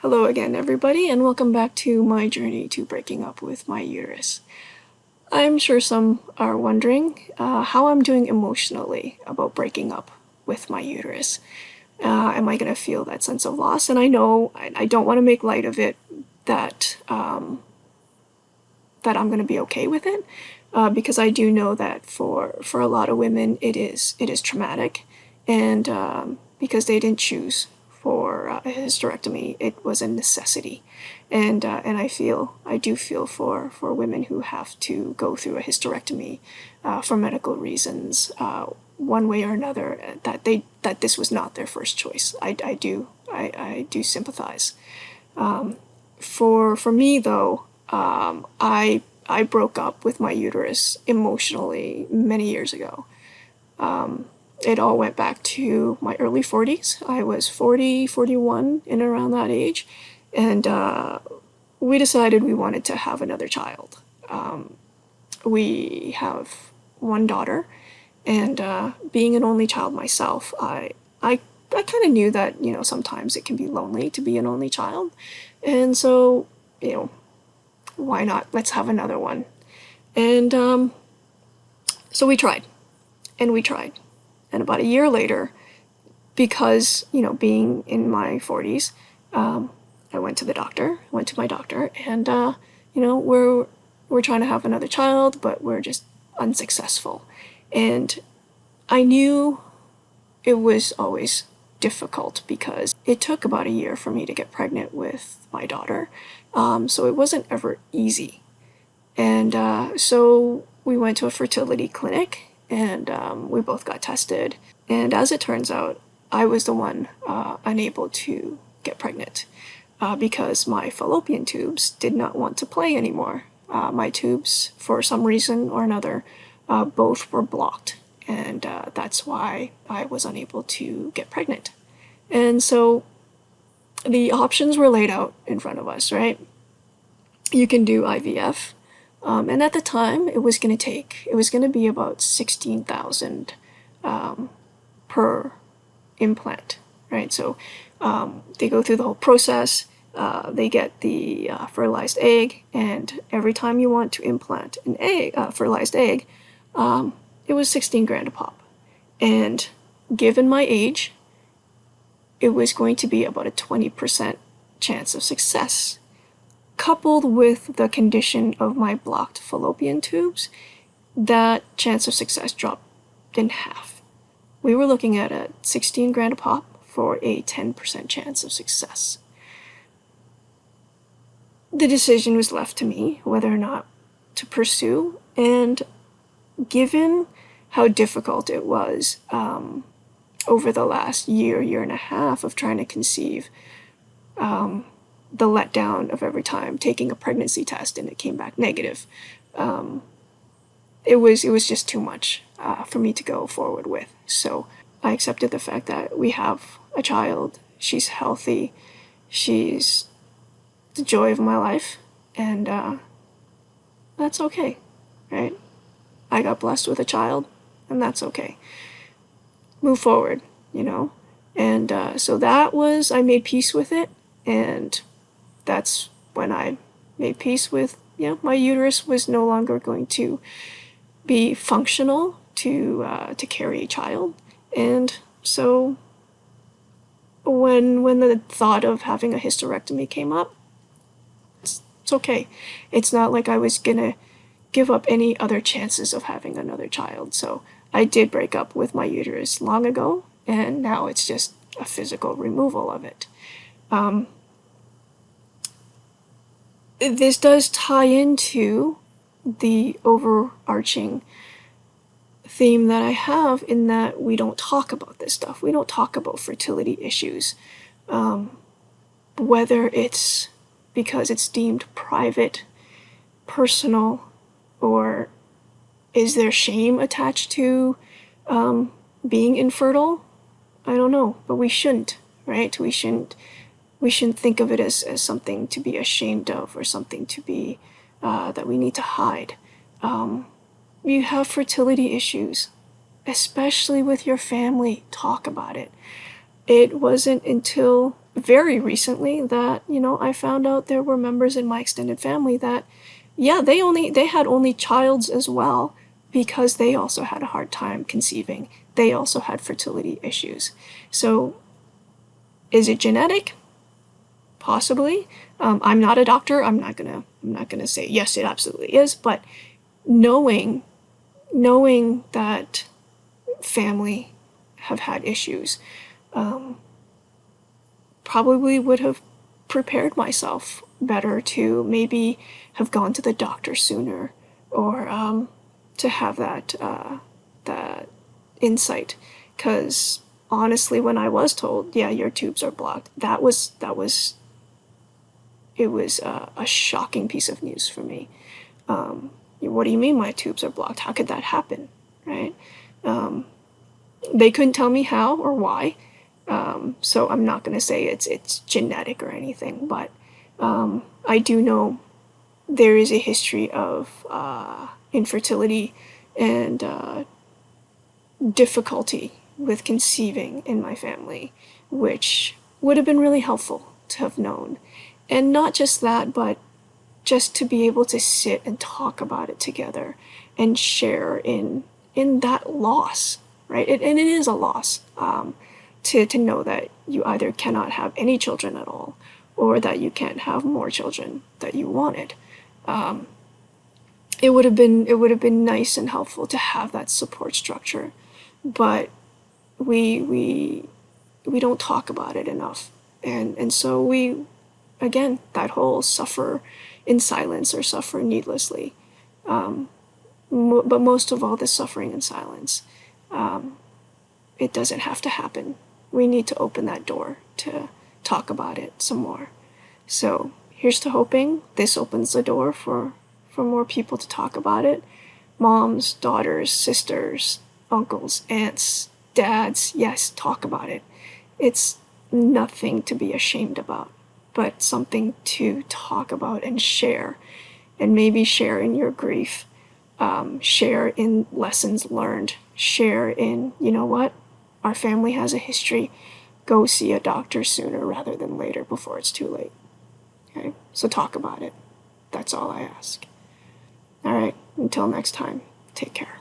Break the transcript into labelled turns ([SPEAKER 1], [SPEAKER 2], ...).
[SPEAKER 1] Hello again, everybody, and welcome back to my journey to breaking up with my uterus. I'm sure some are wondering how I'm doing emotionally about breaking up with my uterus. Am I going to feel that sense of loss? And I know I don't want to make light of it that that I'm going to be okay with it, because I do know that for a lot of women it is traumatic, and because they didn't choose for a hysterectomy, it was a necessity, and I do feel for women who have to go through a hysterectomy for medical reasons, one way or another, that this was not their first choice. I do sympathize. For me though, I broke up with my uterus emotionally many years ago. It all went back to my early 40s. I was 40, 41, in around that age, and we decided we wanted to have another child. We have one daughter, and being an only child myself, I kind of knew that, sometimes it can be lonely to be an only child, and so, why not? Let's have another one. And so we tried, and we tried. And about a year later, because, being in my 40s, I went to my doctor, and, we're trying to have another child, but we're just unsuccessful. And I knew it was always difficult because it took about a year for me to get pregnant with my daughter. So it wasn't ever easy. And so we went to a fertility clinic, and we both got tested. And as it turns out, I was the one unable to get pregnant because my fallopian tubes did not want to play anymore. My tubes, for some reason or another, both were blocked. And that's why I was unable to get pregnant. And so the options were laid out in front of us, right? You can do IVF. And at the time, it was going to be about $16,000 per implant, right? So they go through the whole process. They get the fertilized egg, and every time you want to implant an egg, fertilized egg, it was 16 grand a pop. And given my age, it was going to be about a 20% chance of success. Coupled with the condition of my blocked fallopian tubes, that chance of success dropped in half. We were looking at a 16 grand a pop for a 10% chance of success. The decision was left to me whether or not to pursue, and given how difficult it was over the last year and a half of trying to conceive, the letdown of every time taking a pregnancy test and it came back negative, it was just too much for me to go forward with. So I accepted the fact that we have a child. She's healthy. She's the joy of my life, and that's okay, right? I got blessed with a child, and that's okay. Move forward, And so I made peace with it, and that's when I made peace with, my uterus was no longer going to be functional to carry a child. And so when the thought of having a hysterectomy came up, it's okay. It's not like I was gonna give up any other chances of having another child. So I did break up with my uterus long ago, and now it's just a physical removal of it. This does tie into the overarching theme that I have, in that we don't talk about this stuff. We don't talk about fertility issues, whether it's because it's deemed private, personal, or is there shame attached to being infertile? I don't know, but we shouldn't, right? We shouldn't think of it as something to be ashamed of, or something to be that we need to hide. You have fertility issues, especially with your family. Talk about it. It wasn't until very recently that, I found out there were members in my extended family that, yeah, they had only childs as well because they also had a hard time conceiving. They also had fertility issues. So is it genetic? Possibly. I'm not a doctor. I'm not gonna say yes, it absolutely is. But knowing that family have had issues, probably would have prepared myself better to maybe have gone to the doctor sooner, or to have that insight. Because honestly, when I was told, yeah, your tubes are blocked, it was a shocking piece of news for me. What do you mean my tubes are blocked? How could that happen, right? They couldn't tell me how or why, so I'm not going to say it's genetic or anything, but I do know there is a history of infertility and difficulty with conceiving in my family, which would have been really helpful to have known. And not just that, but just to be able to sit and talk about it together and share in that loss, right? And it is a loss, to know that you either cannot have any children at all, or that you can't have more children that you wanted. It would have been nice and helpful to have that support structure, but we don't talk about it enough, and so we, again, that whole suffer in silence or suffer needlessly. But most of all, this suffering in silence, it doesn't have to happen. We need to open that door to talk about it some more. So here's to hoping this opens the door for more people to talk about it. Moms, daughters, sisters, uncles, aunts, dads, yes, talk about it. It's nothing to be ashamed about, but something to talk about and share. And maybe share in your grief, share in lessons learned, share in, you know what, our family has a history. Go see a doctor sooner rather than later before it's too late. Okay? So talk about it. That's all I ask. All right, until next time, take care.